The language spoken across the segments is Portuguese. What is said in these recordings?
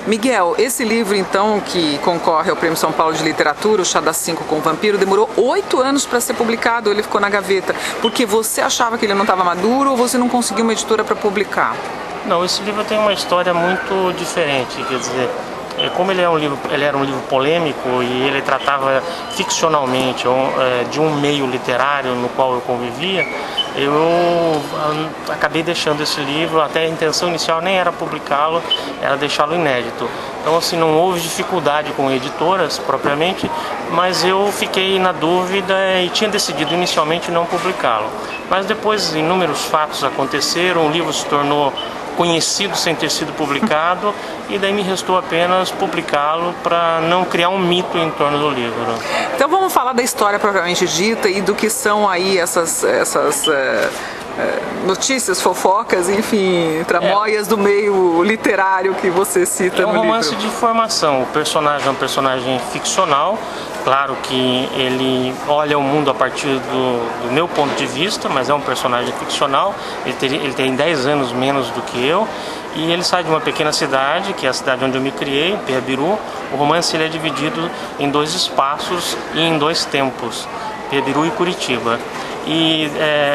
Miguel, esse livro então que concorre ao Prêmio São Paulo de Literatura, o Chá das 5 com o Vampiro, demorou 8 anos para ser publicado, ele ficou na gaveta, porque você achava que ele não estava maduro ou você não conseguiu uma editora para publicar? Não, esse livro tem uma história muito diferente, quer dizer, como ele era um livro polêmico e ele tratava ficcionalmente de um meio literário no qual eu convivia, eu acabei deixando esse livro, até a intenção inicial nem era publicá-lo, era deixá-lo inédito. Então assim, não houve dificuldade com editoras propriamente, mas eu fiquei na dúvida e tinha decidido inicialmente não publicá-lo. Mas depois inúmeros fatos aconteceram, o livro se tornou conhecido sem ter sido publicado e daí me restou apenas publicá-lo para não criar um mito em torno do livro. Então vamos falar da história propriamente dita e do que são aí essas notícias, fofocas, enfim, tramóias do meio literário que você cita no livro. É um romance de formação. O personagem é um personagem ficcional. Claro que ele olha o mundo a partir do meu ponto de vista, mas é um personagem ficcional. Ele tem 10 anos menos do que eu. E ele sai de uma pequena cidade, que é a cidade onde eu me criei, Piabiru. O romance ele é dividido em 2 espaços e em 2 tempos, Piabiru e Curitiba. E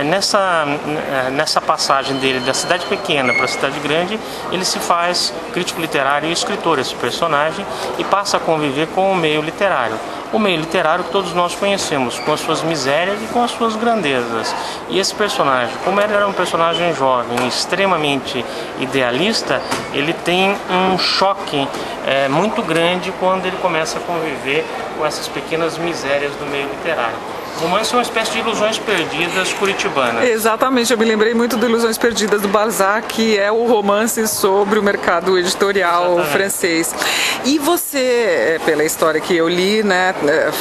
nessa passagem dele da cidade pequena para a cidade grande, ele se faz crítico literário e escritor, esse personagem, e passa a conviver com o meio literário. O meio literário que todos nós conhecemos, com as suas misérias e com as suas grandezas. E esse personagem, como ele era um personagem jovem, extremamente idealista, ele tem um choque muito grande quando ele começa a conviver com essas pequenas misérias do meio literário. O romance é uma espécie de Ilusões Perdidas curitibanas. Exatamente, eu me lembrei muito do Ilusões Perdidas do Balzac, que é o romance sobre o mercado editorial francês. E você, pela história que eu li, né,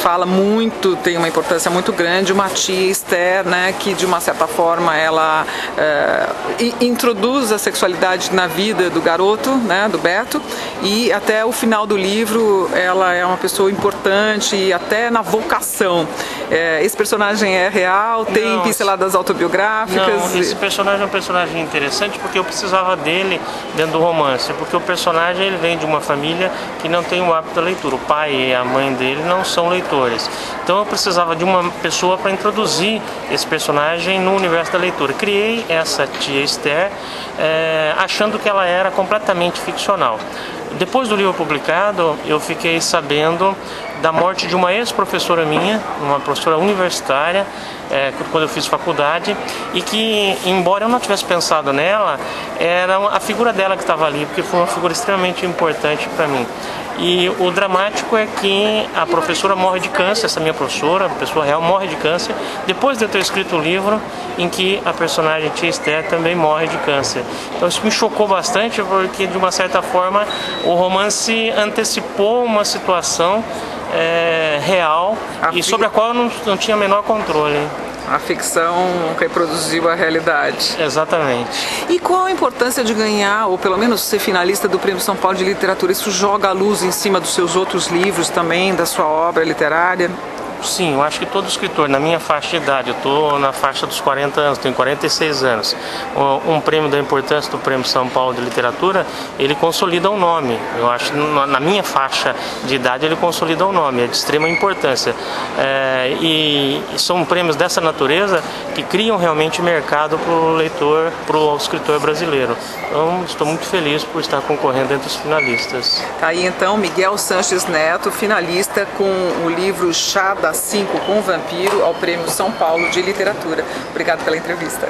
fala muito, tem uma importância muito grande, uma tia Esther, né, que de uma certa forma ela introduz a sexualidade na vida do garoto, né, do Beto, e até o final do livro ela é uma pessoa importante e até na vocação. Esse personagem é real? Tem pinceladas autobiográficas? Não, esse personagem é um personagem interessante porque eu precisava dele dentro do romance, porque o personagem ele vem de uma família que não tem o hábito da leitura. O pai e a mãe dele não são leitores. Então eu precisava de uma pessoa para introduzir esse personagem no universo da leitura. Criei essa tia Esther achando que ela era completamente ficcional. Depois do livro publicado, eu fiquei sabendo da morte de uma ex-professora minha, uma professora universitária, quando eu fiz faculdade, e que, embora eu não tivesse pensado nela, era a figura dela que estava ali, porque foi uma figura extremamente importante para mim. E o dramático é que a professora morre de câncer, essa minha professora, a pessoa real, morre de câncer, depois de eu ter escrito o livro em que a personagem Tia Esther também morre de câncer. Então isso me chocou bastante, porque de uma certa forma o romance antecipou uma situação real e sobre a qual eu não tinha o menor controle. A ficção reproduziu a realidade. Exatamente. E qual a importância de ganhar, ou pelo menos ser finalista do Prêmio São Paulo de Literatura? Isso joga a luz em cima dos seus outros livros também, da sua obra literária? Sim, eu acho que todo escritor, na minha faixa de idade, eu estou na faixa dos 40 anos, tenho 46 anos, um prêmio da importância do Prêmio São Paulo de Literatura, ele consolida o nome. Eu acho que na minha faixa de idade ele consolida o nome, é de extrema importância. E são prêmios dessa natureza que criam realmente mercado para o leitor, para o escritor brasileiro. Então, estou muito feliz por estar concorrendo entre os finalistas. Tá aí então Miguel Sanches Neto, finalista com o livro Chá das 5 com o Vampiro ao Prêmio São Paulo de Literatura. Obrigado pela entrevista.